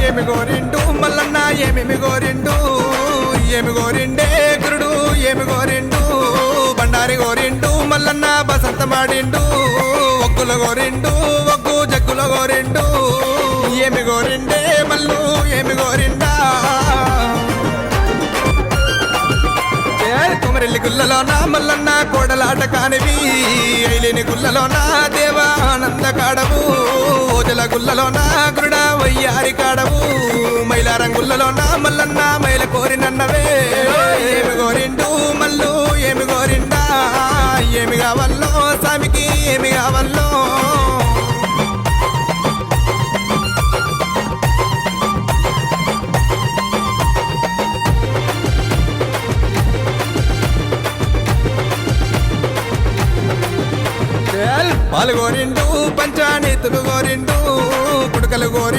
ఏమి గోరిండు మల్లన్న ఏమేమి గోరిండు ఏమి గోరిండే గురుడు ఏమి గోరిండు బండారి గోరిండు మల్లన్న బసంత మాడిండు ఒగ్గుల గోరిండు ఒగ్గు జగ్గుల గోరిండు ఏమి గోరిండే మల్లు ఏమి గోరిండా కుమరెల్లి గుల్లలోన మల్లన్న కోడలాట కానివి ఐలేని గుల్లలోన దేవానంద కాడవు ఓజల గుల్లలోన గురుడ వయ్యారి కాడవు మైలారం గుల్లలోన మల్లన్న మైల కోరినన్నవే ఏమి గోరిండు మల్లు ఏమి గోరిండా ఏమి కావల్లో స్వామికి ఏమి కావల్లో పాలు గోరిండు పంచానీతులు గోరిండు కుడుకలు గోరిండు